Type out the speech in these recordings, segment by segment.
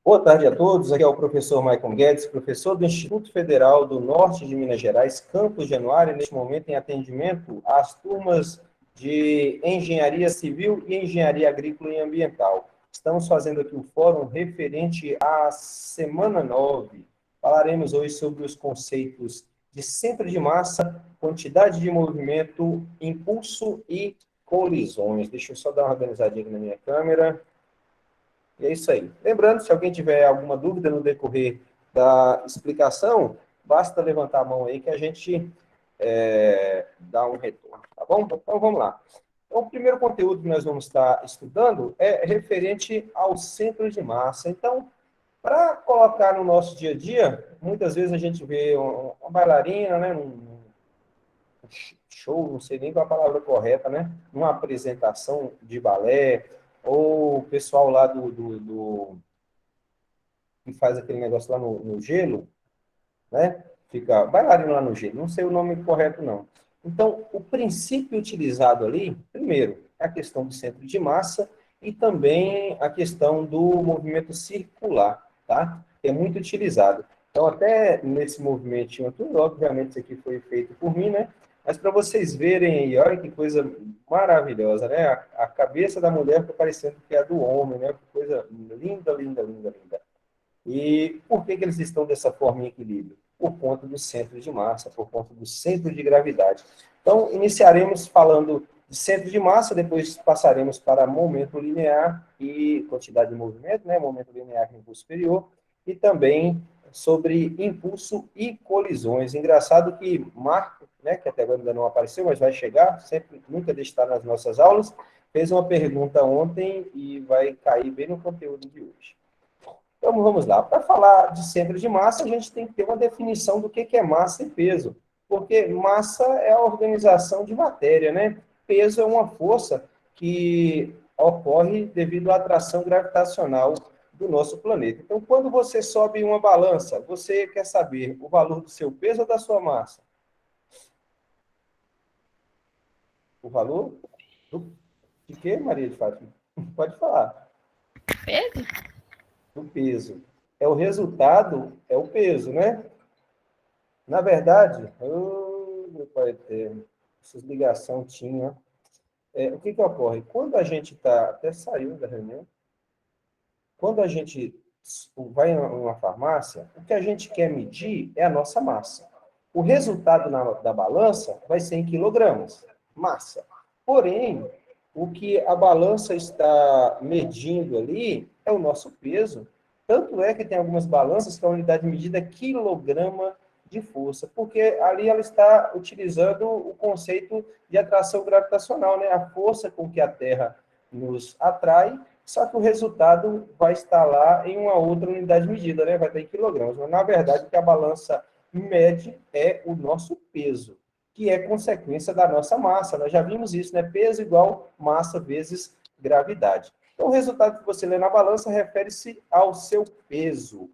Boa tarde a todos, aqui é o professor Maicon Guedes, professor do Instituto Federal do Norte de Minas Gerais, Campos Januário, neste momento em atendimento às turmas de Engenharia Civil e Engenharia Agrícola e Ambiental. Estamos fazendo aqui o fórum referente à semana 9. Falaremos hoje sobre os conceitos de centro de massa, quantidade de movimento, impulso e colisões. Deixa eu só dar uma organizadinha aqui na minha câmera. E é isso aí. Lembrando, se alguém tiver alguma dúvida no decorrer da explicação, basta levantar a mão aí que a gente dá um retorno, tá bom? Então, vamos lá. Então, o primeiro conteúdo que nós vamos estar estudando é referente ao centro de massa. Então, para colocar no nosso dia a dia, muitas vezes a gente vê uma bailarina, né, um show, não sei nem qual a palavra correta, né, numa apresentação de balé, ou o pessoal lá que faz aquele negócio lá no gelo, né? Fica bailarino lá no gelo, não sei o nome correto, não. Então, o princípio utilizado ali, primeiro, é a questão do centro de massa e também a questão do movimento circular, tá? Que é muito utilizado. Então, até nesse movimentinho aqui, obviamente isso aqui foi feito por mim, né? Mas para vocês verem aí, olha que coisa maravilhosa, né? A cabeça da mulher fica parecendo que é a do homem, né? Que coisa linda, linda, linda, linda. E por que eles estão dessa forma em equilíbrio? Por conta do centro de massa, por conta do centro de gravidade. Então, iniciaremos falando de centro de massa, depois passaremos para momento linear e quantidade de movimento, né? Momento linear e impulso superior, e também sobre impulso e colisões. Engraçado que Marco, né, que até agora ainda não apareceu, mas vai chegar, sempre, nunca deixa de estar nas nossas aulas, fez uma pergunta ontem e vai cair bem no conteúdo de hoje. Então, vamos lá. Para falar de centro de massa, a gente tem que ter uma definição do que é massa e peso. Porque massa é a organização de matéria, né? Peso é uma força que ocorre devido à atração gravitacional do nosso planeta. Então, quando você sobe em uma balança, você quer saber o valor do seu peso ou da sua massa? O valor de quê, Maria de Fátima? Pode falar. Peso? Do peso. É o resultado, é o peso, né? Na verdade, meu pai eterno, essas ligações tinha. O que ocorre? Quando a gente está, até saiu da reunião, quando a gente vai em uma farmácia, o que a gente quer medir é a nossa massa. O resultado da balança vai ser em quilogramas, massa. Porém, o que a balança está medindo ali é o nosso peso. Tanto é que tem algumas balanças que a unidade de medida é quilograma de força, porque ali ela está utilizando o conceito de atração gravitacional, né? A força com que a Terra nos atrai, só que o resultado vai estar lá em uma outra unidade de medida, né? Vai estar em quilogramas. Mas, na verdade, o que a balança mede é o nosso peso, que é consequência da nossa massa. Nós já vimos isso, né? Peso igual massa vezes gravidade. Então, o resultado que você lê na balança refere-se ao seu peso.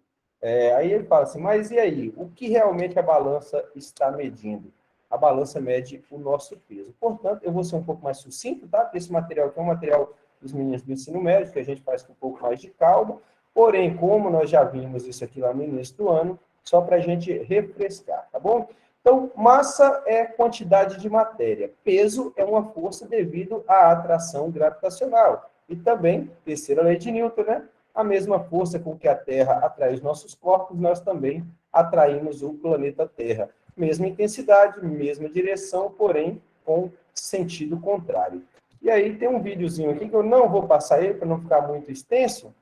Aí ele fala assim, mas e aí? O que realmente a balança está medindo? A balança mede o nosso peso. Portanto, eu vou ser um pouco mais sucinto, tá? Porque esse material aqui é um material dos meninos do ensino médio, que a gente faz com um pouco mais de calma. Porém, como nós já vimos isso aqui lá no início do ano, só para a gente refrescar, tá bom? Então, massa é quantidade de matéria. Peso é uma força devido à atração gravitacional. E também, terceira lei de Newton, né? A mesma força com que a Terra atrai os nossos corpos, nós também atraímos o planeta Terra. Mesma intensidade, mesma direção, porém com sentido contrário. E aí tem um videozinho aqui que eu não vou passar ele para não ficar muito extenso.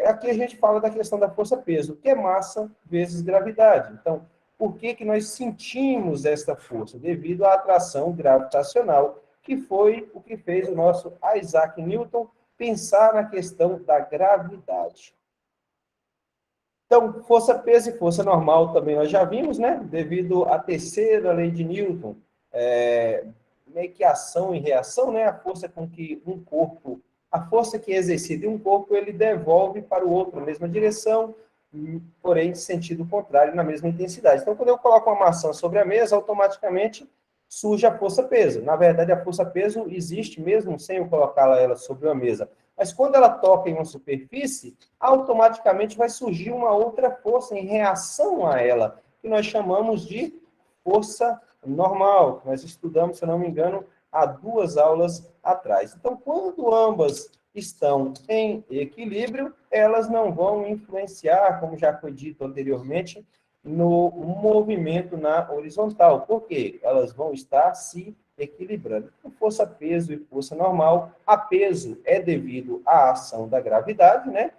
Aqui a gente fala da questão da força-peso, que é massa vezes gravidade. Então, por que nós sentimos esta força? Devido à atração gravitacional, que foi o que fez o nosso Isaac Newton pensar na questão da gravidade. Então, força-peso e força normal também nós já vimos, né? Devido à terceira lei de Newton, meio que ação e reação, né? A força com que um corpo, a força que é exercida em um corpo, ele devolve para o outro na mesma direção, porém, em sentido contrário, na mesma intensidade. Então, quando eu coloco uma maçã sobre a mesa, automaticamente, surge a força-peso. Na verdade, a força-peso existe mesmo sem eu colocá-la ela sobre uma mesa. Mas quando ela toca em uma superfície, automaticamente vai surgir uma outra força em reação a ela, que nós chamamos de força normal, que nós estudamos, se eu não me engano, há 2 aulas atrás. Então, quando ambas estão em equilíbrio, elas não vão influenciar, como já foi dito anteriormente, no movimento na horizontal. Por quê? Elas vão estar se equilibrando. Com força peso e força normal, a peso é devido à ação da gravidade, né?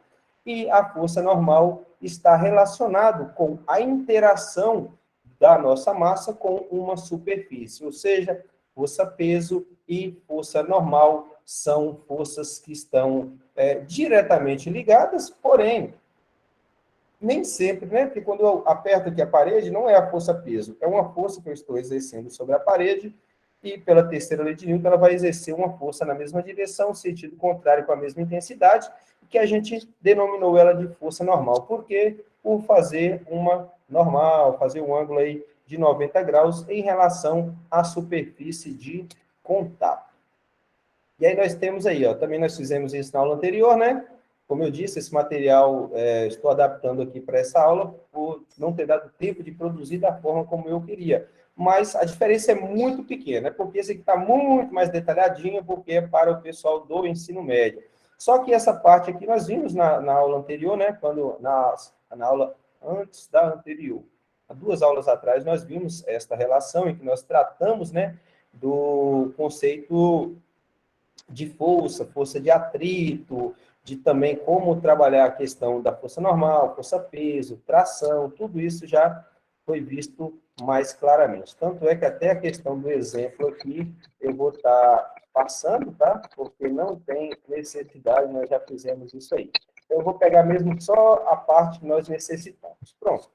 E a força normal está relacionado com a interação da nossa massa com uma superfície, ou seja, força peso e força normal são forças que estão diretamente ligadas, porém, nem sempre, né? Porque quando eu aperto aqui a parede, não é a força-peso, é uma força que eu estou exercendo sobre a parede, e pela terceira lei de Newton, ela vai exercer uma força na mesma direção, sentido contrário, com a mesma intensidade, que a gente denominou ela de força normal. Por quê? Por fazer uma normal, fazer um ângulo aí de 90 graus em relação à superfície de contato. E aí nós temos aí, ó, também nós fizemos isso na aula anterior, né? Como eu disse, esse material estou adaptando aqui para essa aula por não ter dado tempo de produzir da forma como eu queria. Mas a diferença é muito pequena, porque esse aqui está muito mais detalhadinho, porque é para o pessoal do ensino médio. Só que essa parte aqui nós vimos na aula anterior, né? Quando na aula antes da anterior, há 2 aulas atrás, nós vimos esta relação em que nós tratamos, né, do conceito de força, força de atrito, de também como trabalhar a questão da força normal, força-peso, tração, tudo isso já foi visto mais claramente. Tanto é que até a questão do exemplo aqui eu vou estar passando, tá? Porque não tem necessidade, nós já fizemos isso aí. Então, eu vou pegar mesmo só a parte que nós necessitamos. Pronto.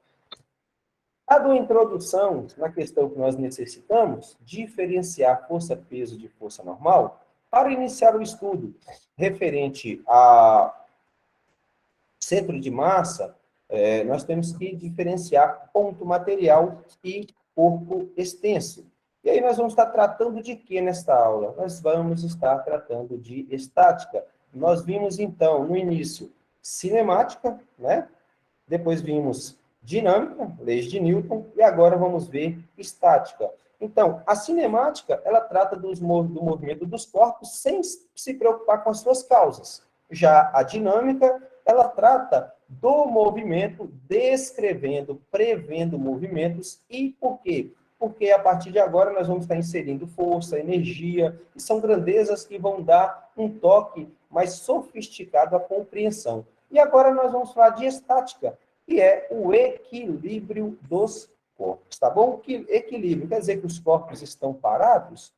Dado a introdução na questão que nós necessitamos, diferenciar força-peso de força normal, para iniciar o estudo referente a centro de massa, nós temos que diferenciar ponto material e corpo extenso. E aí nós vamos estar tratando de quê nesta aula? Nós vamos estar tratando de estática. Nós vimos, então, no início, cinemática, né? Depois vimos dinâmica, leis de Newton, e agora vamos ver estática. Então, a cinemática, ela trata do movimento dos corpos sem se preocupar com as suas causas. Já a dinâmica, ela trata do movimento, descrevendo, prevendo movimentos. E por quê? Porque a partir de agora nós vamos estar inserindo força, energia, e são grandezas que vão dar um toque mais sofisticado à compreensão. E agora nós vamos falar de estática, que é o equilíbrio dos corpos, tá bom? Que equilíbrio quer dizer que os corpos estão parados?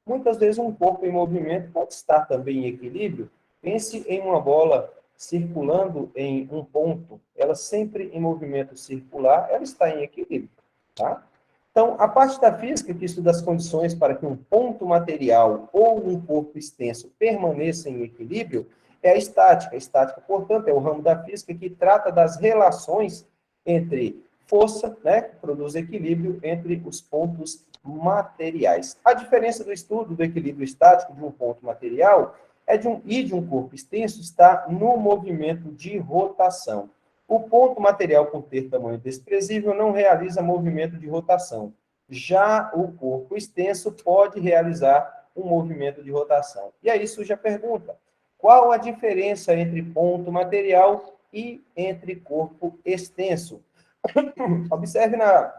Muitas vezes um corpo em movimento pode estar também em equilíbrio. Pense em uma bola circulando em um ponto, ela sempre em movimento circular, ela está em equilíbrio, tá? Então, a parte da física que estuda as condições para que um ponto material ou um corpo extenso permaneça em equilíbrio é a estática. A estática, portanto, é o ramo da física que trata das relações entre força, né, que produz equilíbrio entre os pontos materiais. A diferença do estudo do equilíbrio estático de um ponto material e de um corpo extenso está no movimento de rotação. O ponto material, por ter tamanho desprezível, não realiza movimento de rotação. Já o corpo extenso pode realizar um movimento de rotação. E aí surge a pergunta: qual a diferença entre ponto material e entre corpo extenso? Observe na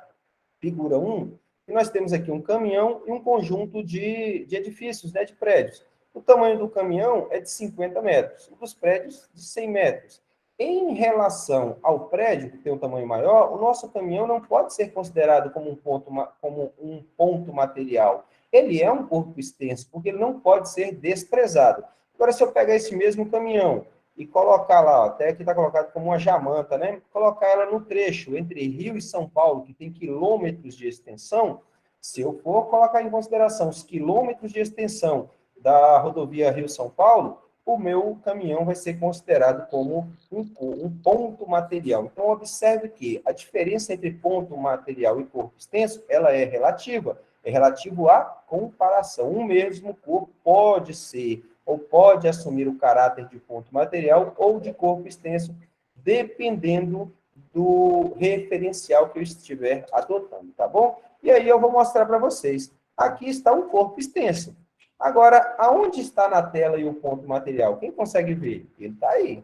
figura 1, que nós temos aqui um caminhão e um conjunto de edifícios, né, de prédios. O tamanho do caminhão é de 50 metros, o dos prédios de 100 metros. Em relação ao prédio, que tem um tamanho maior, o nosso caminhão não pode ser considerado como um ponto material. Ele é um corpo extenso, porque ele não pode ser desprezado. Agora, se eu pegar esse mesmo caminhão e colocar lá, até aqui está colocado como uma jamanta, né? Colocar ela no trecho entre Rio e São Paulo, que tem quilômetros de extensão, se eu for colocar em consideração os quilômetros de extensão da rodovia Rio-São Paulo, o meu caminhão vai ser considerado como um ponto material. Então, observe que a diferença entre ponto material e corpo extenso, ela é relativa. É relativo à comparação. Um mesmo corpo pode ser ou pode assumir o caráter de ponto material ou de corpo extenso, dependendo do referencial que eu estiver adotando, tá bom? E aí eu vou mostrar para vocês. Aqui está um corpo extenso. Agora, aonde está na tela e o ponto material? Quem consegue ver? Ele está aí.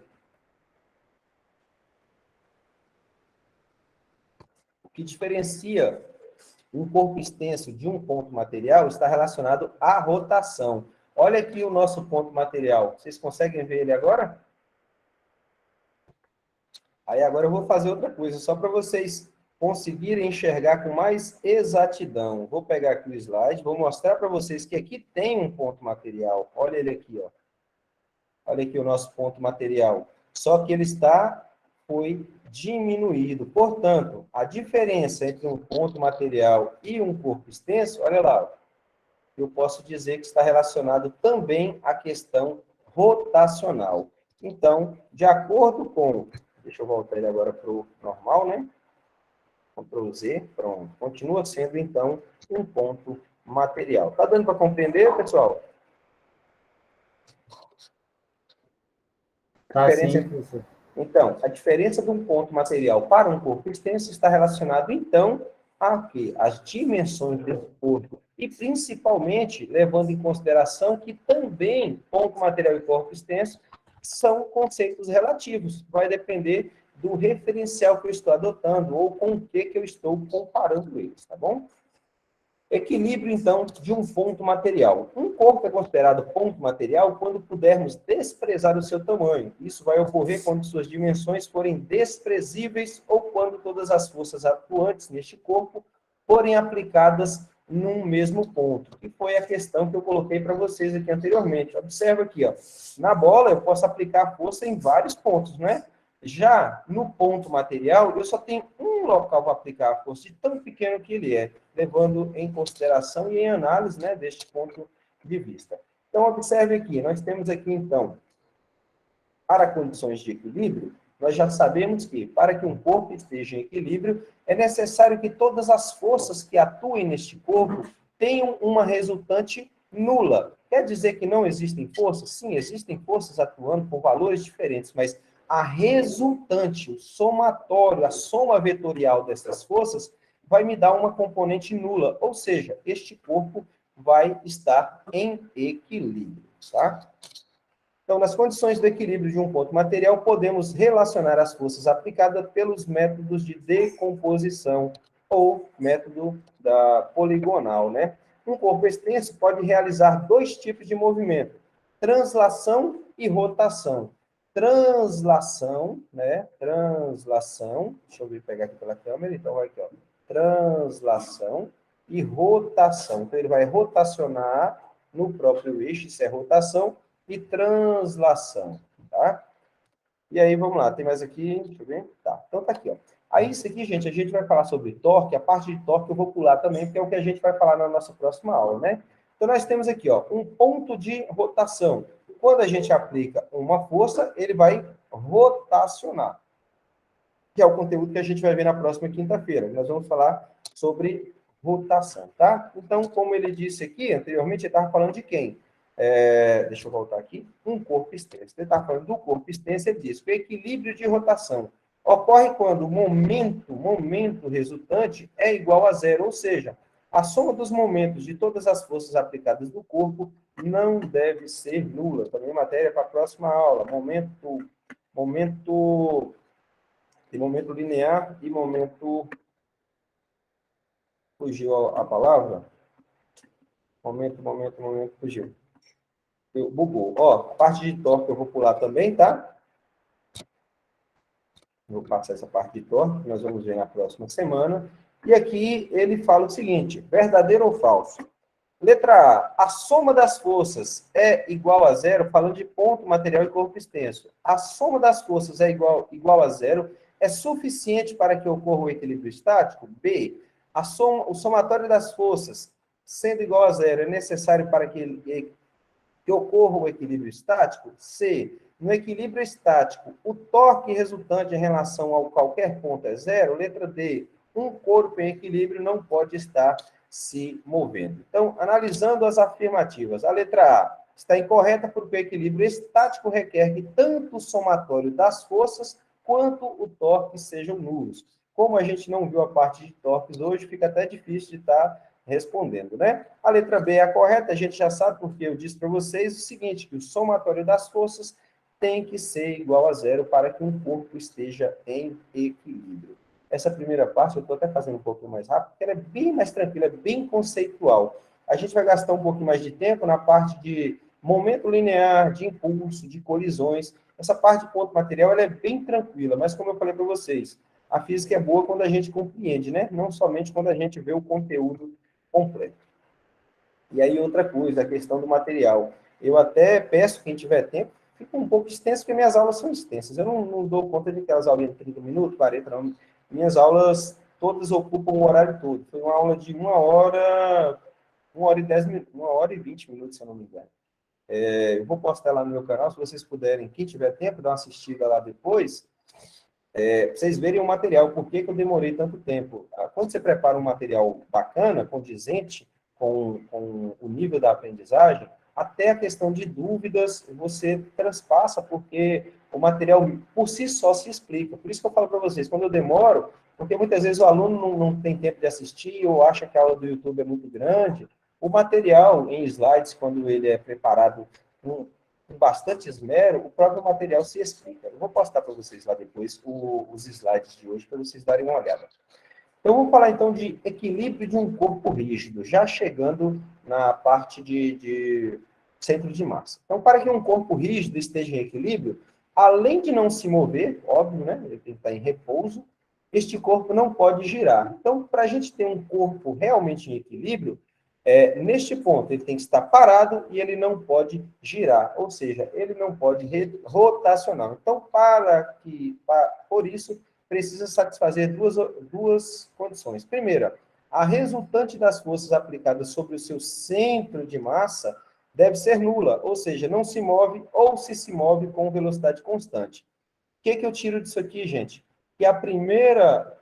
O que diferencia um corpo extenso de um ponto material está relacionado à rotação. Olha aqui o nosso ponto material. Vocês conseguem ver ele agora? Aí agora eu vou fazer outra coisa, só para vocês conseguirem enxergar com mais exatidão. Vou pegar aqui o slide, vou mostrar para vocês que aqui tem um ponto material. Olha ele aqui, ó. Olha aqui o nosso ponto material. Só que ele foi diminuído. Portanto, a diferença entre um ponto material e um corpo extenso, olha lá, eu posso dizer que está relacionado também à questão rotacional. Então, de acordo com... Deixa eu voltar ele agora para o normal, né? Ctrl Z, pronto. Continua sendo, então, um ponto material. Tá dando para compreender, pessoal? Tá, sim, professor. Então, a diferença de um ponto material para um corpo extenso está relacionado, então, a quê? As dimensões desse corpo. E, principalmente, levando em consideração que também ponto material e corpo extenso são conceitos relativos. Vai depender do referencial que eu estou adotando ou com o que eu estou comparando eles, tá bom? Equilíbrio, então, de um ponto material. Um corpo é considerado ponto material quando pudermos desprezar o seu tamanho. Isso vai ocorrer quando suas dimensões forem desprezíveis ou quando todas as forças atuantes neste corpo forem aplicadas num mesmo ponto. Que foi a questão que eu coloquei para vocês aqui anteriormente. Observa aqui, ó. Na bola eu posso aplicar força em vários pontos, não é? Já no ponto material, eu só tenho um local para aplicar a força, de tão pequeno que ele é, levando em consideração e em análise, né, deste ponto de vista. Então, observe aqui, nós temos aqui, então, para condições de equilíbrio, nós já sabemos que, para que um corpo esteja em equilíbrio, é necessário que todas as forças que atuem neste corpo tenham uma resultante nula. Quer dizer que não existem forças? Sim, existem forças atuando por valores diferentes, mas a resultante, o somatório, a soma vetorial dessas forças, vai me dar uma componente nula, ou seja, este corpo vai estar em equilíbrio, tá? Então, nas condições do equilíbrio de um ponto material, podemos relacionar as forças aplicadas pelos métodos de decomposição ou método da poligonal, né? Um corpo extenso pode realizar dois tipos de movimento: translação e rotação. Translação, né? Translação, deixa eu pegar aqui pela câmera, então vai aqui, ó. Translação e rotação. Então, ele vai rotacionar no próprio eixo, isso é rotação, e translação, tá? E aí, vamos lá, tem mais aqui, deixa eu ver. Tá, então tá aqui, ó. Aí, isso aqui, gente, a gente vai falar sobre torque, a parte de torque eu vou pular também, porque é o que a gente vai falar na nossa próxima aula, né? Então, nós temos aqui, ó, um ponto de rotação. Quando a gente aplica uma força, ele vai rotacionar, que é o conteúdo que a gente vai ver na próxima quinta-feira. Nós vamos falar sobre rotação, tá? Então, como ele disse aqui anteriormente, ele estava falando de quem? Deixa eu voltar aqui. Um corpo extenso. Ele está falando do corpo extenso, ele diz que o equilíbrio de rotação ocorre quando o momento resultante é igual a zero, ou seja, a soma dos momentos de todas as forças aplicadas no corpo não deve ser nula. Também matéria para a próxima aula. Tem momento linear e momento... Fugiu a palavra? Momento, fugiu. Bugou. Ó, parte de torque eu vou pular também, tá? Vou passar essa parte de torque, que nós vamos ver na próxima semana. E aqui ele fala o seguinte: verdadeiro ou falso? Letra A soma das forças é igual a zero, falando de ponto, material e corpo extenso. A soma das forças é igual a zero, é suficiente para que ocorra o equilíbrio estático? B, o somatório das forças, sendo igual a zero, é necessário para que ocorra o equilíbrio estático? C, no equilíbrio estático, o torque resultante em relação a qualquer ponto é zero? Letra D, um corpo em equilíbrio não pode estar se movendo. Então, analisando as afirmativas, a letra A está incorreta porque o equilíbrio estático requer que tanto o somatório das forças quanto o torque sejam nulos. Como a gente não viu a parte de torques hoje, fica até difícil de estar respondendo, né? A letra B é a correta, a gente já sabe, porque eu disse para vocês o seguinte, que o somatório das forças tem que ser igual a zero para que um corpo esteja em equilíbrio. Essa primeira parte eu estou até fazendo um pouquinho mais rápido, porque ela é bem mais tranquila, é bem conceitual. A gente vai gastar um pouquinho mais de tempo na parte de momento linear, de impulso, de colisões. Essa parte de ponto material ela é bem tranquila, mas como eu falei para vocês, a física é boa quando a gente compreende, né? Não somente quando a gente vê o conteúdo completo. E aí outra coisa, a questão do material. Eu até peço, quem tiver tempo, fica um pouco extenso, porque minhas aulas são extensas. Eu não dou conta de aquelas aulas de 30 minutos, 40, não. Minhas aulas todas ocupam o horário todo. Foi uma aula de 1 hora e 10 minutos, 1 hora e 20 minutos, se eu não me engano. Eu vou postar lá no meu canal, se vocês puderem, quem tiver tempo, dar uma assistida lá depois, para vocês verem o material, por que eu demorei tanto tempo. Quando você prepara um material bacana, condizente com o nível da aprendizagem, até a questão de dúvidas você transpassa, porque o material por si só se explica. Por isso que eu falo para vocês, quando eu demoro, porque muitas vezes o aluno não tem tempo de assistir, ou acha que a aula do YouTube é muito grande, o material em slides, quando ele é preparado com bastante esmero, o próprio material se explica. Eu vou postar para vocês lá depois os slides de hoje, para vocês darem uma olhada. Então, vamos falar então de equilíbrio de um corpo rígido, já chegando na parte de centro de massa. Então, para que um corpo rígido esteja em equilíbrio, além de não se mover, óbvio, né? Ele tem que estar em repouso, este corpo não pode girar. Então, para a gente ter um corpo realmente em equilíbrio, neste ponto, ele tem que estar parado e ele não pode girar, ou seja, ele não pode rotacionar. Então, por isso, precisa satisfazer duas condições. Primeira, a resultante das forças aplicadas sobre o seu centro de massa deve ser nula, ou seja, não se move ou se move com velocidade constante. O que eu tiro disso aqui, gente? Que a primeira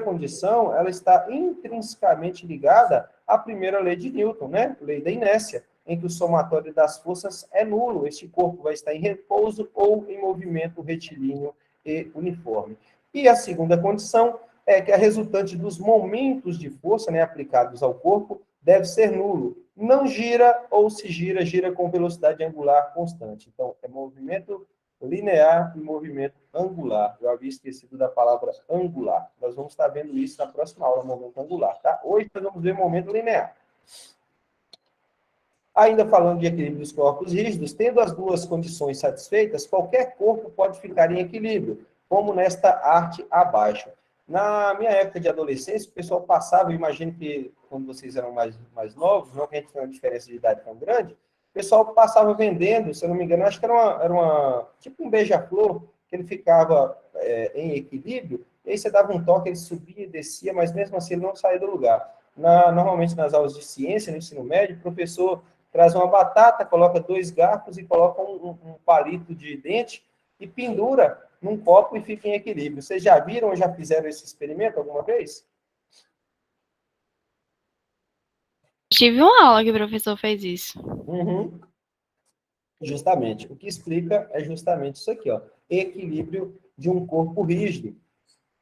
condição, ela está intrinsecamente ligada à primeira lei de Newton, né? Lei da inércia, em que o somatório das forças é nulo. Este corpo vai estar em repouso ou em movimento retilíneo e uniforme. E a segunda condição é que a resultante dos momentos de força, né, aplicados ao corpo deve ser nulo. Não gira ou se gira, gira com velocidade angular constante. Então, é movimento linear e movimento angular. Eu havia esquecido da palavra angular. Nós vamos estar vendo isso na próxima aula, momento angular, tá? Hoje nós vamos ver momento linear. Ainda falando de equilíbrio dos corpos rígidos, tendo as duas condições satisfeitas, qualquer corpo pode ficar em equilíbrio, como nesta arte abaixo. Na minha época de adolescência, o pessoal passava, eu imagino que quando vocês eram mais novos, não que a gente tenha uma diferença de idade tão grande, o pessoal passava vendendo, se eu não me engano, acho que era tipo um beija-flor, que ele ficava em equilíbrio, e aí você dava um toque, ele subia e descia, mas mesmo assim ele não saía do lugar. Normalmente nas aulas de ciência, no ensino médio, o professor traz uma batata, coloca 2 garfos e coloca um palito de dente e pendura num copo e fica em equilíbrio. Vocês já viram ou já fizeram esse experimento alguma vez? Tive uma aula que o professor fez isso. Uhum. Justamente. O que explica é justamente isso aqui, ó. Equilíbrio de um corpo rígido.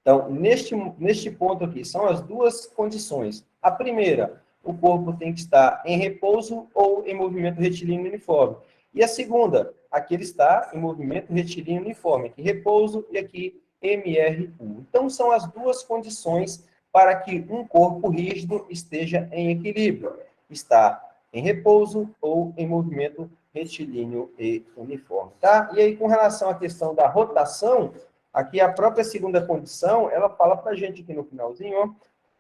Então, neste ponto aqui, são as duas condições. A primeira, o corpo tem que estar em repouso ou em movimento retilíneo uniforme. E a segunda, aqui ele está em movimento retilíneo uniforme. Aqui repouso e aqui MRU. Então, são as duas condições para que um corpo rígido esteja em equilíbrio. Está em repouso ou em movimento retilíneo e uniforme. Tá? E aí, com relação à questão da rotação, aqui a própria segunda condição, ela fala para a gente aqui no finalzinho, ó,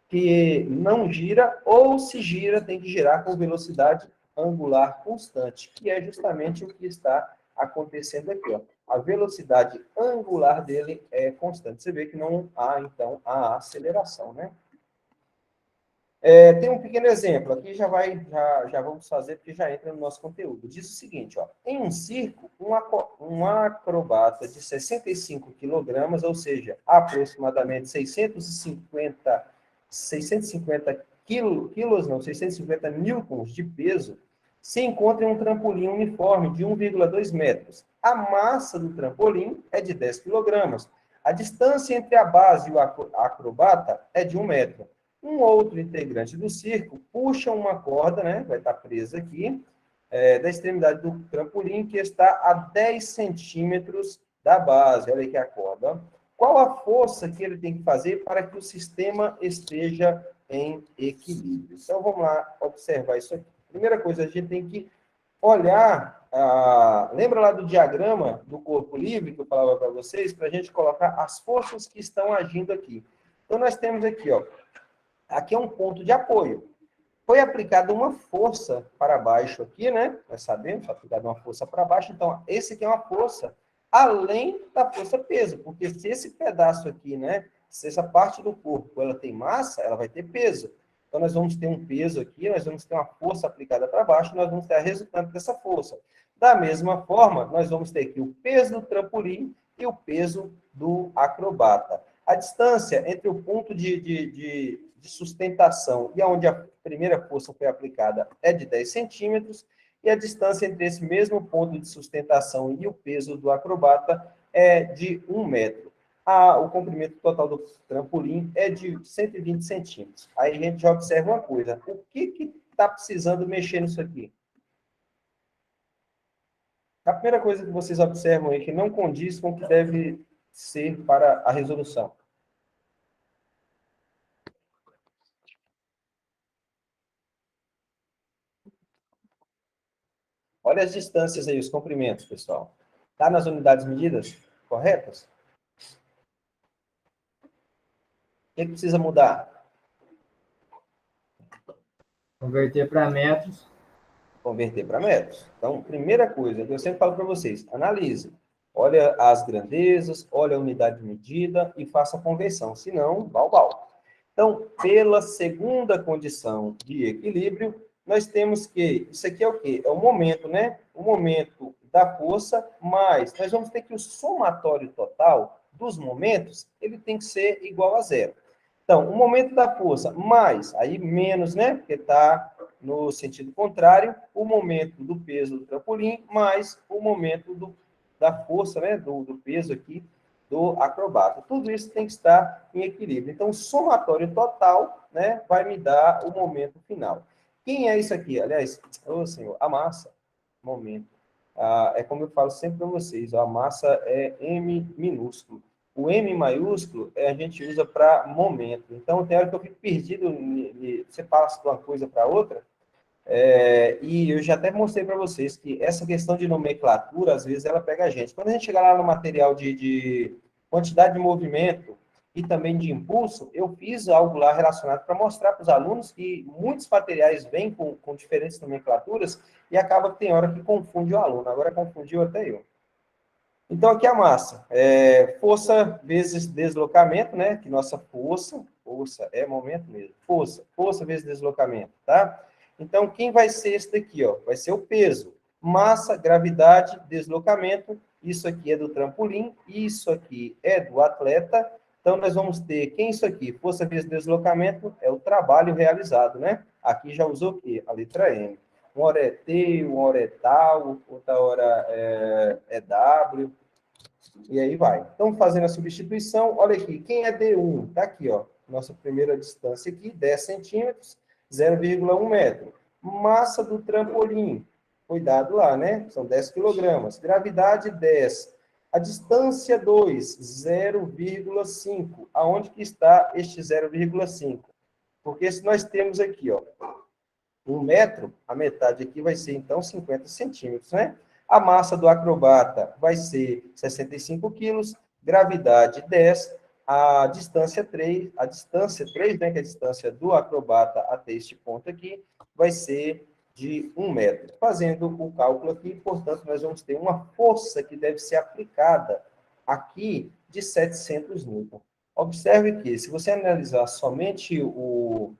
que não gira ou se gira, tem que girar com velocidade angular constante, que é justamente o que está acontecendo aqui. Ó. A velocidade angular dele é constante. Você vê que não há, então, a aceleração, né? Tem um pequeno exemplo, aqui já vamos fazer, porque já entra no nosso conteúdo. Diz o seguinte, ó, em um circo, um acrobata de 65 quilogramas, ou seja, aproximadamente 650 650 newtons de peso, se encontra em um trampolim uniforme de 1,2 metros. A massa do trampolim é de 10 quilogramas. A distância entre a base e o acrobata é de 1 metro. Um outro integrante do circo puxa uma corda, né, vai estar presa aqui, da extremidade do trampolim, que está a 10 centímetros da base. Olha aqui a corda. Ó. Qual a força que ele tem que fazer para que o sistema esteja em equilíbrio? Então, vamos lá observar isso aqui. Primeira coisa, a gente tem que olhar, lembra lá do diagrama do corpo livre que eu falava para vocês, para a gente colocar as forças que estão agindo aqui. Então, nós temos aqui, ó, aqui é um ponto de apoio. Foi aplicada uma força para baixo aqui, né? Nós sabemos, foi aplicada uma força para baixo. Então, esse aqui é uma força além da força peso, porque se esse pedaço aqui, né? Se essa parte do corpo ela tem massa, ela vai ter peso. Então, nós vamos ter um peso aqui, nós vamos ter uma força aplicada para baixo, nós vamos ter a resultante dessa força. Da mesma forma, nós vamos ter aqui o peso do trampolim e o peso do acrobata. A distância entre o ponto de sustentação e onde a primeira força foi aplicada é de 10 centímetros, e a distância entre esse mesmo ponto de sustentação e o peso do acrobata é de 1 metro. O comprimento total do trampolim é de 120 centímetros. Aí a gente já observa uma coisa. O que está precisando mexer nisso aqui? A primeira coisa que vocês observam é que não condiz com o que deve ser para a resolução. Olha as distâncias aí, os comprimentos, pessoal. Está nas unidades medidas corretas? O que precisa mudar? Converter para metros. Converter para metros. Então, primeira coisa que eu sempre falo para vocês, analise. Olha as grandezas, olha a unidade de medida e faça a conversão. Senão, bal. Então, pela segunda condição de equilíbrio, nós temos que, isso aqui é o quê? É o momento, né? O momento da força, mas nós vamos ter que o somatório total dos momentos, ele tem que ser igual a zero. Então, o momento da força mais, aí menos, né? Porque está no sentido contrário, o momento do peso do trampolim mais o momento da força, né? Do peso aqui do acrobata. Tudo isso tem que estar em equilíbrio. Então, o somatório total, né, vai me dar o momento final. Quem é isso aqui? Aliás, senhor, a massa. Momento. É como eu falo sempre para vocês, a massa é M minúsculo. O M maiúsculo a gente usa para momento. Então, tem hora que eu fico perdido, você passa de uma coisa para outra, e eu já até mostrei para vocês que essa questão de nomenclatura, às vezes, ela pega a gente. Quando a gente chegar lá no material de quantidade de movimento e também de impulso, eu fiz algo lá relacionado para mostrar para os alunos que muitos materiais vêm com diferentes nomenclaturas e acaba que tem hora que confunde o aluno. Agora confundiu até eu. Então, aqui a massa. Força vezes deslocamento, né? Que nossa força é momento mesmo. Força vezes deslocamento, tá? Então, quem vai ser esse daqui, ó? Vai ser o peso. Massa, gravidade, deslocamento. Isso aqui é do trampolim, isso aqui é do atleta. Então, nós vamos ter, quem é isso aqui? Força vezes deslocamento é o trabalho realizado, né? Aqui já usou o quê? A letra M. Uma hora é T, uma hora é tal, outra hora é W, e aí vai. Então, fazendo a substituição, olha aqui, quem é D1? Está aqui, ó, nossa primeira distância aqui, 10 centímetros, 0,1 metro. Massa do trampolim, foi dado lá, né? São 10 quilogramas. Gravidade, 10. A distância, 2, 0,5. Aonde que está este 0,5? Porque se nós temos aqui, ó, 1 metro, a metade aqui vai ser, então, 50 centímetros, né? A massa do acrobata vai ser 65 quilos, gravidade 10, a distância 3, né, que é a distância do acrobata até este ponto aqui, vai ser de 1 metro. Fazendo o cálculo aqui, portanto, nós vamos ter uma força que deve ser aplicada aqui de 700 newton. Observe que, se você analisar somente o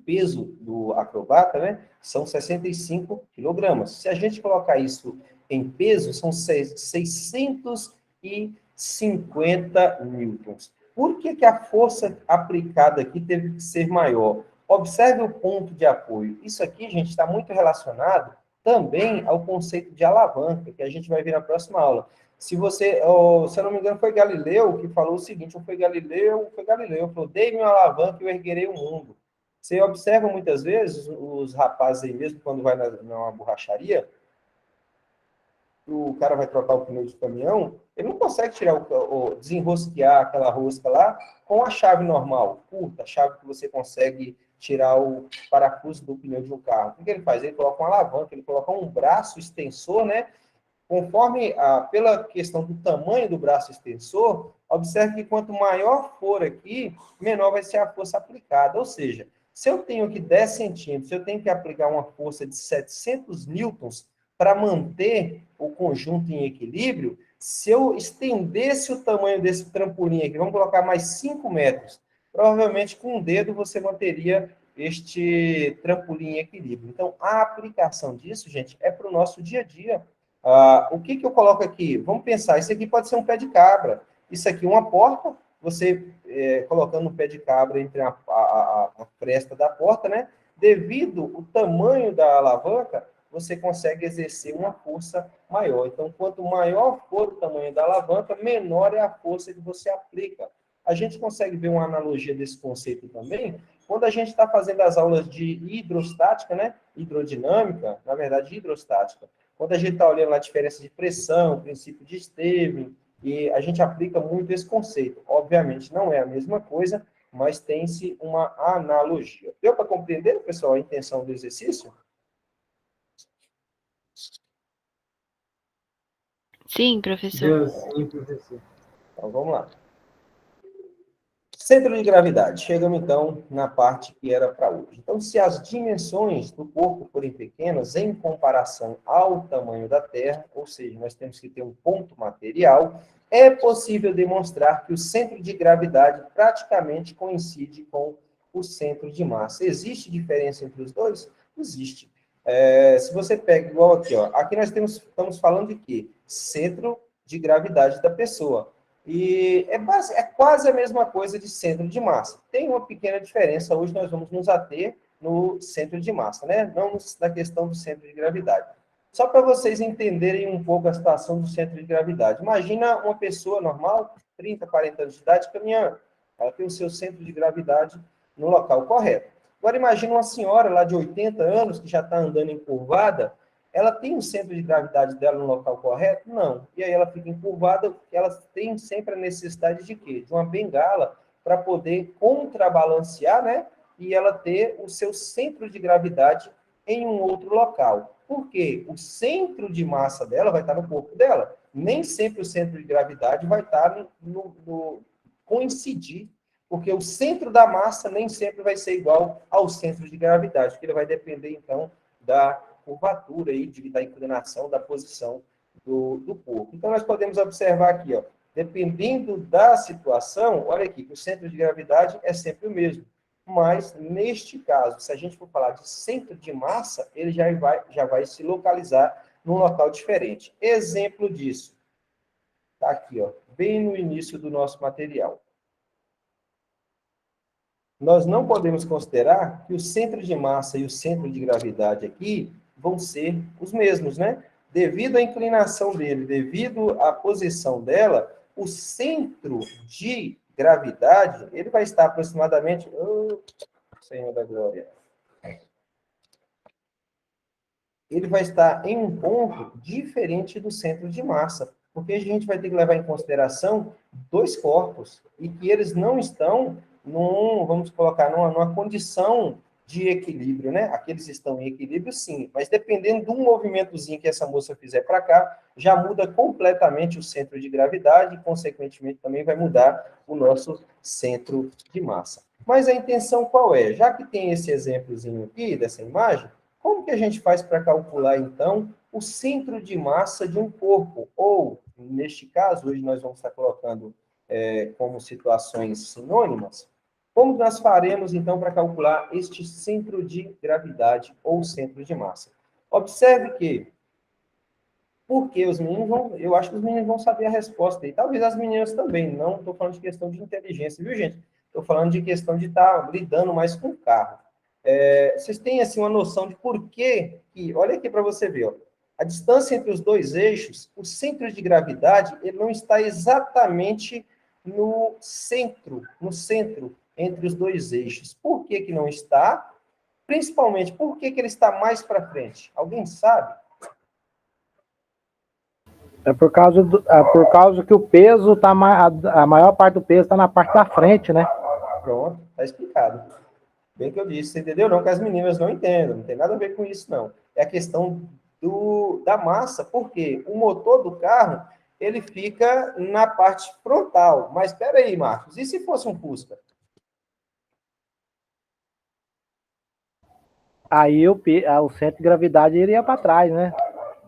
peso do acrobata, né, são 65 quilogramas. Se a gente colocar isso em peso, são 650 newtons. Por que a força aplicada aqui teve que ser maior? Observe o ponto de apoio. Isso aqui, gente, está muito relacionado também ao conceito de alavanca, que a gente vai ver na próxima aula. Se eu não me engano, foi Galileu que falou o seguinte, ou foi Galileu, falou, dei-me uma alavanca e eu erguerei o mundo. Você observa muitas vezes os rapazes aí mesmo, quando vai numa borracharia, o cara vai trocar o pneu de caminhão, ele não consegue tirar desenrosquear aquela rosca lá com a chave normal, curta, a chave que você consegue tirar o parafuso do pneu de um carro. O que ele faz? Ele coloca uma alavanca, ele coloca um braço extensor, né? Conforme, pela questão do tamanho do braço extensor, observe que quanto maior for aqui, menor vai ser a força aplicada. Ou seja, se eu tenho aqui 10 centímetros, eu tenho que aplicar uma força de 700 newtons para manter o conjunto em equilíbrio, se eu estendesse o tamanho desse trampolim aqui, vamos colocar mais 5 metros, provavelmente com um dedo você manteria este trampolim em equilíbrio. Então, a aplicação disso, gente, é para o nosso dia a dia. O que eu coloco aqui? Vamos pensar, isso aqui pode ser um pé de cabra. Isso aqui é uma porta, você colocando um pé de cabra entre a fresta da porta, né? Devido ao tamanho da alavanca, você consegue exercer uma força maior. Então, quanto maior for o tamanho da alavanca, menor é a força que você aplica. A gente consegue ver uma analogia desse conceito também quando a gente está fazendo as aulas de hidrostática, né? Hidrodinâmica, na verdade, hidrostática. Quando a gente está olhando a diferença de pressão, princípio de Esteves, e a gente aplica muito esse conceito. Obviamente, não é a mesma coisa, mas tem-se uma analogia. Deu para compreender, pessoal, a intenção do exercício? Sim, professor. Deus, sim, professor. Então, vamos lá. Centro de gravidade. Chegamos, então, na parte que era para hoje. Então, se as dimensões do corpo forem pequenas em comparação ao tamanho da Terra, ou seja, nós temos que ter um ponto material, é possível demonstrar que o centro de gravidade praticamente coincide com o centro de massa. Existe diferença entre os dois? Existe. Se você pega igual aqui, ó, aqui nós estamos falando de quê? Centro de gravidade da pessoa. E é quase a mesma coisa de centro de massa. Tem uma pequena diferença, hoje nós vamos nos ater no centro de massa, né? Não na questão do centro de gravidade. Só para vocês entenderem um pouco a situação do centro de gravidade. Imagina uma pessoa normal, 30, 40 anos de idade, caminhando. Ela tem o seu centro de gravidade no local correto. Agora imagina uma senhora lá de 80 anos, que já está andando encurvada, ela tem um centro de gravidade dela no local correto? Não. E aí ela fica encurvada, ela tem sempre a necessidade de quê? De uma bengala para poder contrabalancear, né? E ela ter o seu centro de gravidade em um outro local. Por quê? O centro de massa dela vai estar no corpo dela. Nem sempre o centro de gravidade vai estar coincidir, porque o centro da massa nem sempre vai ser igual ao centro de gravidade, porque ele vai depender, então, da curvatura aí, da inclinação, da posição do corpo. Então, nós podemos observar aqui, ó, dependendo da situação, olha aqui, que o centro de gravidade é sempre o mesmo. Mas, neste caso, se a gente for falar de centro de massa, ele já vai se localizar num local diferente. Exemplo disso. Está aqui, ó, bem no início do nosso material. Nós não podemos considerar que o centro de massa e o centro de gravidade aqui vão ser os mesmos, né? Devido à inclinação dele, devido à posição dela, o centro de gravidade, ele vai estar aproximadamente... Oh, Senhor da Glória. Ele vai estar em um ponto diferente do centro de massa, porque a gente vai ter que levar em consideração dois corpos, e que eles não estão vamos colocar, numa condição de equilíbrio, né? Aqueles estão em equilíbrio, sim, mas dependendo do movimentozinho que essa moça fizer para cá, já muda completamente o centro de gravidade e, consequentemente, também vai mudar o nosso centro de massa. Mas a intenção qual é? Já que tem esse exemplozinho aqui, dessa imagem, como que a gente faz para calcular, então, o centro de massa de um corpo? Ou, neste caso, hoje nós vamos estar colocando como situações sinônimas, como nós faremos, então, para calcular este centro de gravidade ou centro de massa? Observe que Porque os meninos vão, eu acho que os meninos vão saber a resposta. E talvez as meninas também. Não estou falando de questão de inteligência, viu, gente? Estou falando de questão de estar lidando mais com o carro. Vocês têm, assim, uma noção de por que... Olha aqui para você ver, ó. A distância entre os dois eixos, o centro de gravidade, ele não está exatamente no centro entre os dois eixos. Por que que não está? Principalmente, por que que ele está mais para frente? Alguém sabe? É por causa que o peso tá a maior parte do peso está na parte da frente, né? Pronto, está explicado. Bem que eu disse, você entendeu? Não que as meninas não entendam, não tem nada a ver com isso, não. É a questão da massa, porque o motor do carro, ele fica na parte frontal. Mas espera aí, Marcos, e se fosse um Fusca? Aí o centro de gravidade iria para trás, né?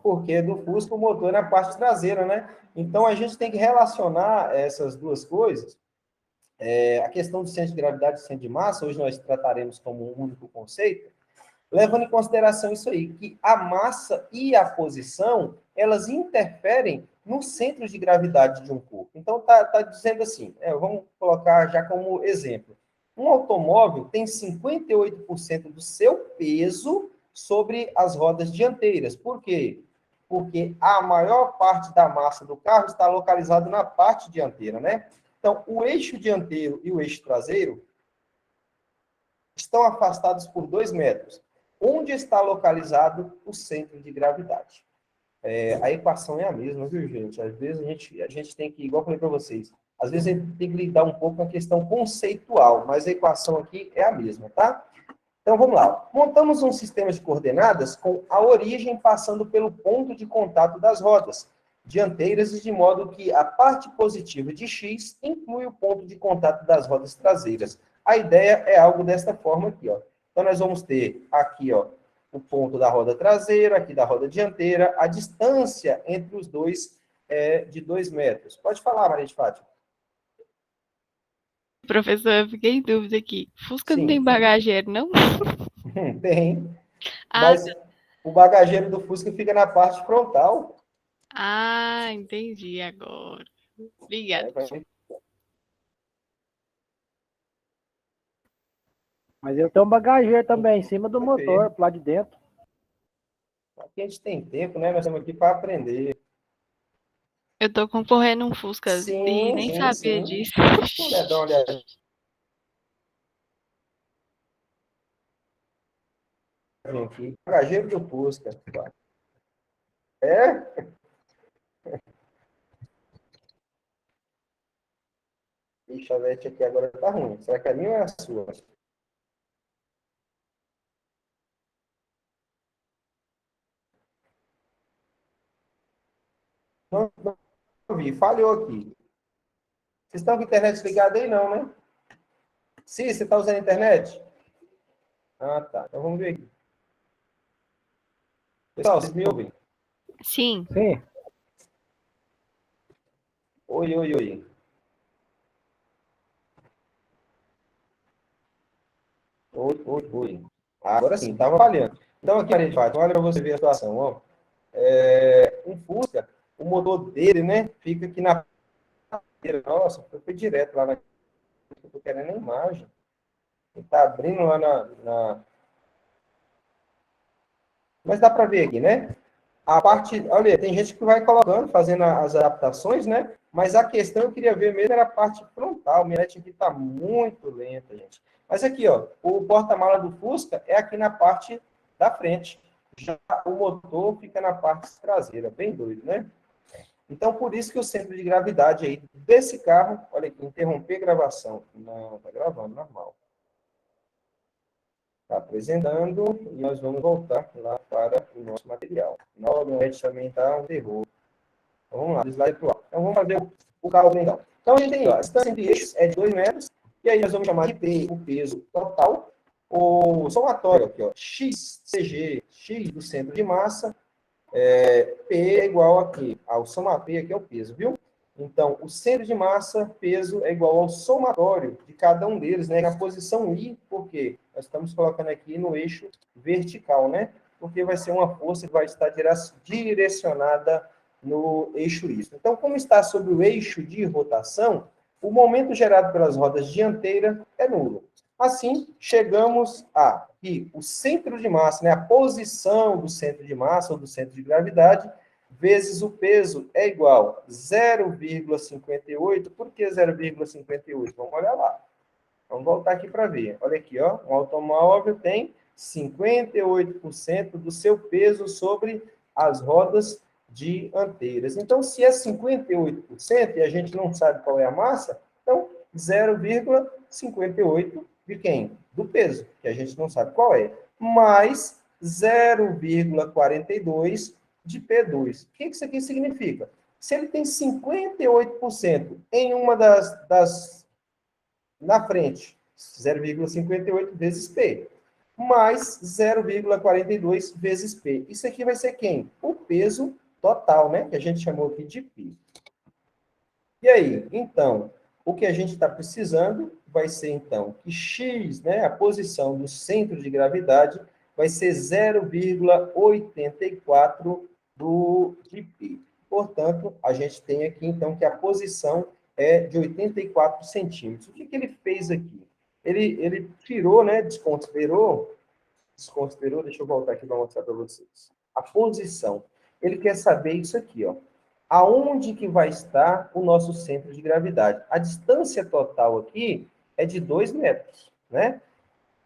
Porque do Fusca o motor é na parte traseira, né? Então a gente tem que relacionar essas duas coisas. A questão do centro de gravidade e centro de massa, hoje nós trataremos como um único conceito, levando em consideração isso aí, que a massa e a posição, elas interferem no centro de gravidade de um corpo. Então, tá dizendo assim, vamos colocar já como exemplo. Um automóvel tem 58% do seu peso sobre as rodas dianteiras. Por quê? Porque a maior parte da massa do carro está localizada na parte dianteira, né? Então, o eixo dianteiro e o eixo traseiro estão afastados por 2 metros. Onde está localizado o centro de gravidade? A equação é a mesma, viu, gente? Às vezes a gente tem que, igual eu falei para vocês, às vezes a gente tem que lidar um pouco com a questão conceitual, mas a equação aqui é a mesma, tá? Então, vamos lá. Montamos um sistema de coordenadas com a origem passando pelo ponto de contato das rodas dianteiras e de modo que a parte positiva de X inclui o ponto de contato das rodas traseiras. A ideia é algo desta forma aqui, ó. Então, nós vamos ter aqui, ó, o ponto da roda traseira, aqui da roda dianteira, a distância entre os dois é de 2 metros. Pode falar, Maria de Fátima. Professor, eu fiquei em dúvida aqui. Fusca não tem Sim, bagageiro, não? tem. Ah, Mas o bagageiro do Fusca fica na parte frontal. entendi agora. Obrigada. Mas ele tem um bagageiro também em cima do Perfeito. motor, lá de dentro. Aqui a gente tem tempo, né? Nós estamos aqui para aprender. Eu tô concorrendo a um Fusca e Sim, nem sim, sabia sim. disso. Dá uma olhada aqui. Bagageiro do Fusca. É? Ixi, a vete aqui agora tá ruim. Será que é a minha ou é a sua? Não vi, falhou aqui. Vocês estão com a internet ligada aí, não, né? Sim, você está usando a internet? Ah, tá. Então vamos ver aqui. Pessoal, vocês me ouvem? Sim. Sim. Oi, oi, oi. Oi, oi, oi. Agora sim, estava falhando. Então aqui, Maria de Fátima, olha para você ver a situação. Ó. Um Fusca, o motor dele, né, fica aqui na... Nossa, foi direto lá na... Eu estou querendo a imagem. Ele está abrindo lá Mas dá para ver aqui, né? A parte... Olha, tem gente que vai colocando, fazendo as adaptações, né? Mas a questão eu queria ver mesmo era a parte frontal. Minha net aqui está muito lenta, gente. Mas aqui, ó, o porta-mala do Fusca é aqui na parte da frente. Já o motor fica na parte traseira. Bem doido, né? Então, por isso que o centro de gravidade aí desse carro... Olha aqui, interromper a gravação. Não, está gravando, normal. Está apresentando e nós vamos voltar lá para o nosso material. Novamente também está um terror. Então, vamos lá, do slide para o Então, vamos fazer o carro bem legal. Então, a gente tem, ó, a distância entre eixos é de 2 metros, e aí nós vamos chamar de P, o peso total, o somatório aqui, ó, X, CG, X do centro de massa, P é igual aqui, ao soma P aqui é o peso, viu? Então, o centro de massa, peso, é igual ao somatório de cada um deles, né? Na posição I, por quê? Nós estamos colocando aqui no eixo vertical, né? Porque vai ser uma força que vai estar direcionada no eixo Y. Então, como está sobre o eixo de rotação, o momento gerado pelas rodas dianteiras é nulo. Assim, chegamos a que o centro de massa, né, a posição do centro de massa ou do centro de gravidade, vezes o peso é igual a 0,58. Por que 0,58? Vamos olhar lá. Vamos voltar aqui para ver. Olha aqui, ó, um automóvel tem 58% do seu peso sobre as rodas dianteiras. Então, se é 58% e a gente não sabe qual é a massa, então 0,58 de quem? Do peso, que a gente não sabe qual é. Mais 0,42 de P2. O que isso aqui significa? Se ele tem 58% em uma na frente, 0,58 vezes P, mais 0,42 vezes P. Isso aqui vai ser quem? O peso total, né? Que a gente chamou aqui de P. E aí, então, o que a gente está precisando vai ser, então, que X, né, a posição do centro de gravidade, vai ser 0,84 de P. Portanto, a gente tem aqui, então, que a posição é de 84 centímetros. O que ele fez aqui? Ele tirou, né, desconsiderou, deixa eu voltar aqui para mostrar para vocês. A posição. Ele quer saber isso aqui, ó. Aonde que vai estar o nosso centro de gravidade? A distância total aqui é de 2 metros, né?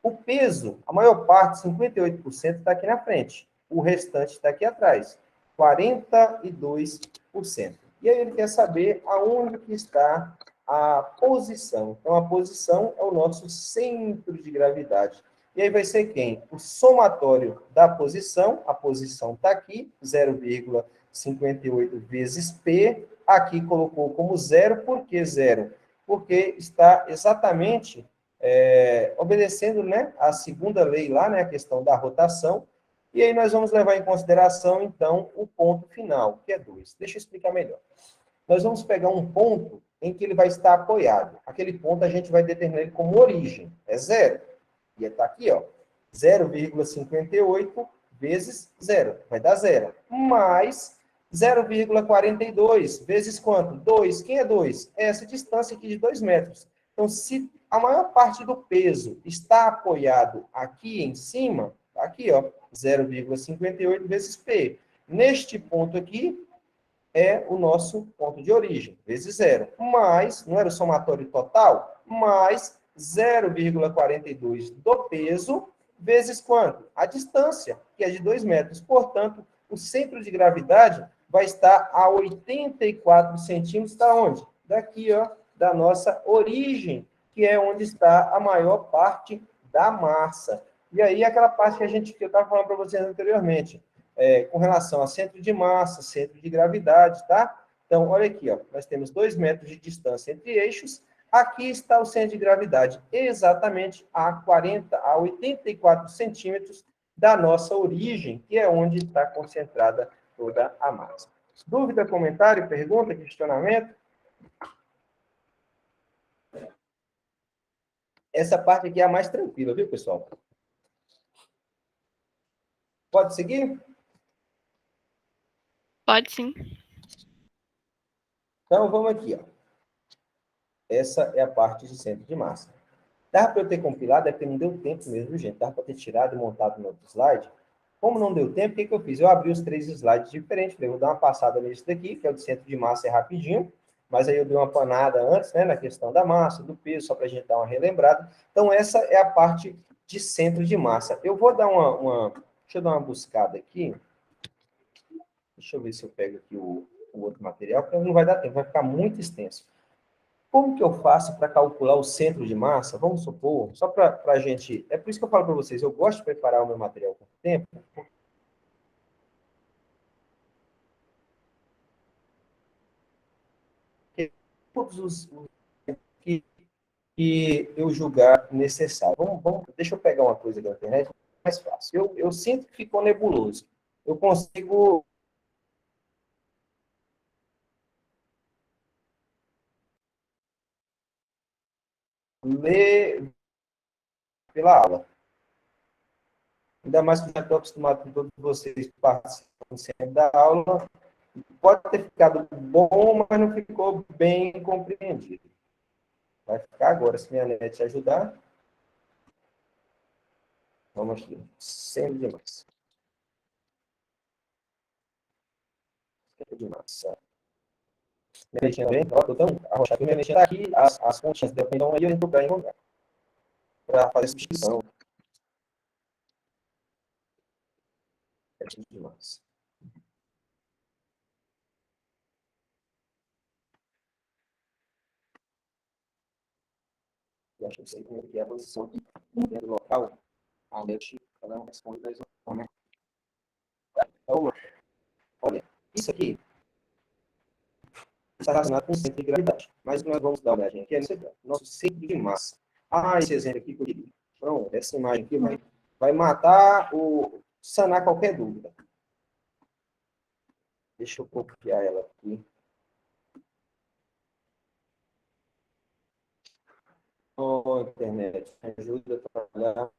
O peso, a maior parte, 58%, está aqui na frente. O restante está aqui atrás, 42%. E aí ele quer saber aonde que está a posição. Então, a posição é o nosso centro de gravidade. E aí vai ser quem? O somatório da posição. A posição está aqui, 0,58 vezes P. Aqui colocou como zero. Por que zero? Porque está exatamente obedecendo, né, a segunda lei lá, né, a questão da rotação. E aí nós vamos levar em consideração, então, o ponto final, que é 2. Deixa eu explicar melhor. Nós vamos pegar um ponto em que ele vai estar apoiado. Aquele ponto a gente vai determinar ele como origem. É zero. E está aqui, ó. 0,58 vezes zero. Vai dar zero. Mais 0,42 vezes quanto? 2. Quem é 2? É essa distância aqui de 2 metros. Então, se a maior parte do peso está apoiado aqui em cima, tá aqui, ó, 0,58 vezes P. Neste ponto aqui, é o nosso ponto de origem, vezes zero. Mais, não era o somatório total? Mais 0,42 do peso, vezes quanto? A distância, que é de 2 metros. Portanto, o centro de gravidade vai estar a 84 centímetros, da onde? Daqui, ó, da nossa origem, que é onde está a maior parte da massa. E aí, aquela parte que eu estava falando para vocês anteriormente, com relação a centro de massa, centro de gravidade, tá? Então, olha aqui, ó, nós temos 2 metros de distância entre eixos. Aqui está o centro de gravidade, exatamente a 84 centímetros da nossa origem, que é onde está concentrada toda a massa. Dúvida, comentário, pergunta, questionamento? Essa parte aqui é a mais tranquila, viu, pessoal? Pode seguir? Pode sim. Então, vamos aqui, ó. Essa é a parte de centro de massa. Dava para eu ter compilado, é porque não deu tempo mesmo, gente. Dava para ter tirado e montado no outro slide. Como não deu tempo, o que eu fiz? Eu abri os 3 slides diferentes. Falei, vou dar uma passada nesse daqui, que é o de centro de massa, é rapidinho. Mas aí eu dei uma panada antes, né, na questão da massa, do peso, só para a gente dar uma relembrada. Então, essa é a parte de centro de massa. Eu vou dar deixa eu dar uma buscada aqui. Deixa eu ver se eu pego aqui o outro material, porque não vai dar tempo, vai ficar muito extenso. Como que eu faço para calcular o centro de massa? Vamos supor, só para a gente... É por isso que eu falo para vocês, eu gosto de preparar o meu material com tempo, porque todos os que eu julgar necessário. Deixa eu pegar uma coisa da internet, mais fácil. Eu sinto que ficou nebuloso. Eu consigo... ler pela aula. Ainda mais que eu já estou acostumado com todos vocês participando sempre da aula, Pode ter ficado bom, mas não ficou bem compreendido. Vai ficar agora, se minha net ajudar. Vamos aqui. Centro de massa. Centro de massa. Minha netinha também, ó, tô tão arrochado. Minha netinha tá aqui, as pontinhas deu pendão aí, eu entro para encontrar. Para fazer substituição. Centro de massa. Eu acho que eu sei como é que é a posição aqui dentro do local. A net, cada um responde da zona. Então, olha, isso aqui está relacionado com o centro de gravidade. Mas nós vamos dar uma olhadinha aqui, é nosso centro de massa. Ah, esse exemplo aqui que eu queria. Pronto, essa imagem aqui vai matar sanar qualquer dúvida. Deixa eu copiar ela aqui. Oh, internet, me ajuda a trabalhar.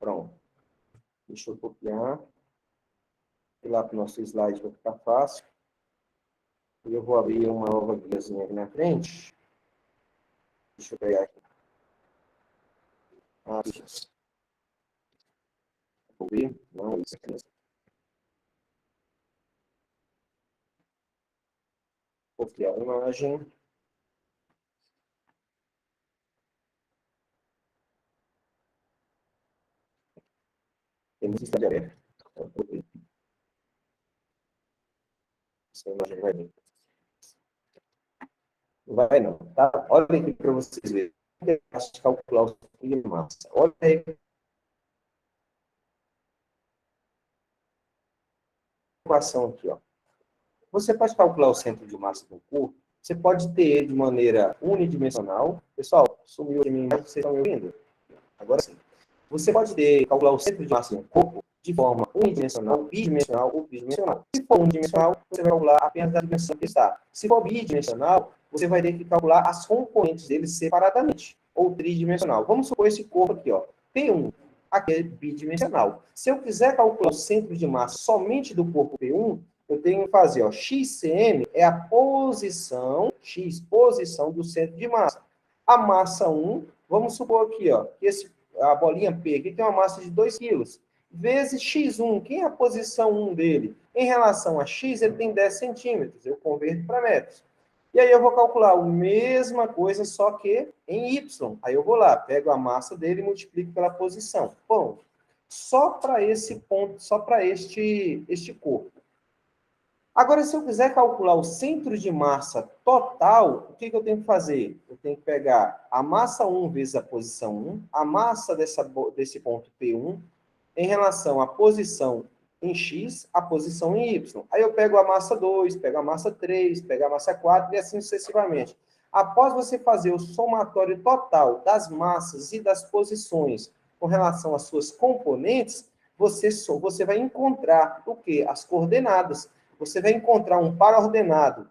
Pronto. Deixa eu copiar. E lá para o nosso slide vai ficar fácil. E eu vou abrir uma nova guiazinha aqui na frente. Deixa eu pegar aqui. Ah, vou ver. Não, isso aqui. Copiar a imagem. Temos slide aberto. Essa imagem vai vir. Não vai não, tá? Olha aqui para vocês verem. Calcular o centro de massa. Olha aí a equação aqui, ó. Você pode calcular o centro de massa do corpo, você pode ter ele de maneira unidimensional. Pessoal, sumiu de mim, mas vocês estão me ouvindo? Agora sim. Você pode calcular o centro de massa do corpo de forma unidimensional, bidimensional ou bidimensional. Se for unidimensional, você vai calcular apenas a dimensão que está. Se for bidimensional, você vai ter que calcular as componentes dele separadamente, ou tridimensional. Vamos supor esse corpo aqui, ó, P1, aqui é bidimensional. Se eu quiser calcular o centro de massa somente do corpo P1, eu tenho que fazer, ó, XCM é a posição, X, posição do centro de massa. A massa 1, vamos supor aqui, ó, que a bolinha P aqui tem uma massa de 2 kg, vezes X1, quem é a posição 1 dele? Em relação a X, ele tem 10 centímetros, eu converto para metros. E aí eu vou calcular a mesma coisa, só que em Y. Aí eu vou lá, pego a massa dele e multiplico pela posição. Bom, só para esse ponto, só para este corpo. Agora, se eu quiser calcular o centro de massa total, o que eu tenho que fazer? Eu tenho que pegar a massa 1 vezes a posição 1, a massa desse ponto P1, em relação à posição em X, a posição em Y. Aí eu pego a massa 2, pego a massa 3, pego a massa 4 e assim sucessivamente. Após você fazer o somatório total das massas e das posições com relação às suas componentes, você vai encontrar o quê? As coordenadas. Você vai encontrar um par ordenado,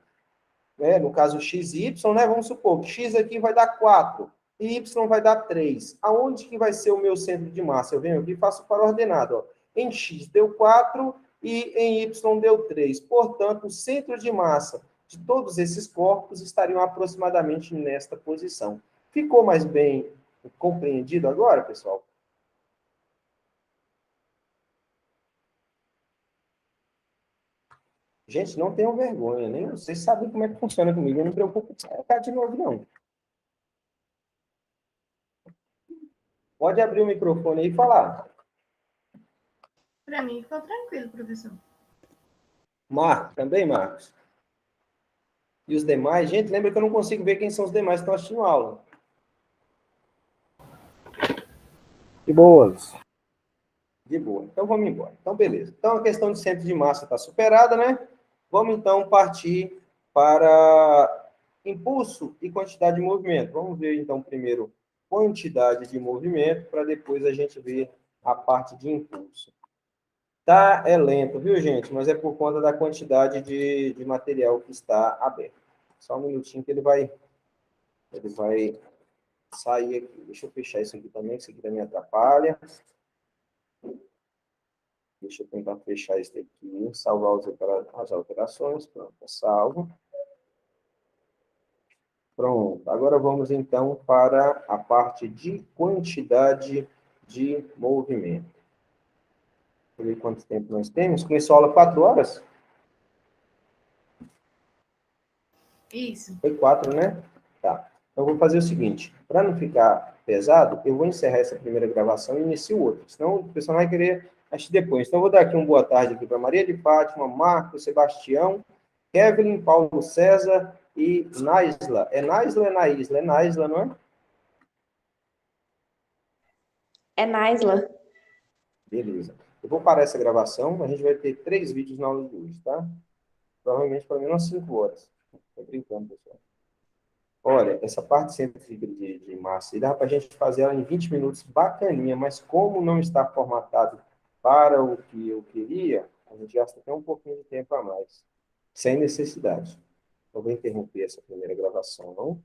né? No caso x e y, né? Vamos supor que x aqui vai dar 4 e y vai dar 3. Aonde que vai ser o meu centro de massa? Eu venho aqui e faço o par ordenado. Ó. Em x deu 4 e em y deu 3. Portanto, o centro de massa de todos esses corpos estariam aproximadamente nesta posição. Ficou mais bem compreendido agora, pessoal? Gente, não tenham vergonha, nem vocês sabem como é que funciona comigo, eu não me preocupo com explicar de novo, não. Pode abrir o microfone aí e falar. Para mim ficou tranquilo, professor. Marcos, também, Marcos? E os demais? Gente, lembra que eu não consigo ver quem são os demais que estão assistindo a aula. De boas. De boa. Então, vamos embora. Então, beleza. Então, a questão de centro de massa está superada, né? Vamos, então, partir para impulso e quantidade de movimento. Vamos ver, então, primeiro quantidade de movimento, para depois a gente ver a parte de impulso. Tá, é lento, viu, gente? Mas é por conta da quantidade de material que está aberto. Só um minutinho que ele vai sair aqui. Deixa eu fechar isso aqui também, que isso aqui também atrapalha. Deixa eu tentar fechar isso aqui, salvar as alterações. Pronto, tá salvo. Pronto, agora vamos então para a parte de quantidade de movimento. Deixa eu ver quanto tempo nós temos. Começou a aula 4 horas? Isso. Foi 4, né? Tá. Então, eu vou fazer o seguinte. Para não ficar pesado, eu vou encerrar essa primeira gravação e inicio outra. Senão o pessoal vai querer assistir depois. Então, eu vou dar aqui uma boa tarde aqui para Maria de Fátima, Marcos, Sebastião, Kevin, Paulo César e Naisla. É Naisla ou é Naisla? É Naisla, não é? É Naisla. Beleza. Eu vou parar essa gravação. A gente vai ter 3 vídeos na aula de hoje, tá? Provavelmente pelo menos 5 horas. Estou brincando, pessoal. Olha, essa parte centrífuga de massa, dá para a gente fazer ela em 20 minutos, bacaninha, mas como não está formatado para o que eu queria, a gente gasta até um pouquinho de tempo a mais, sem necessidade. Eu vou interromper essa primeira gravação, não?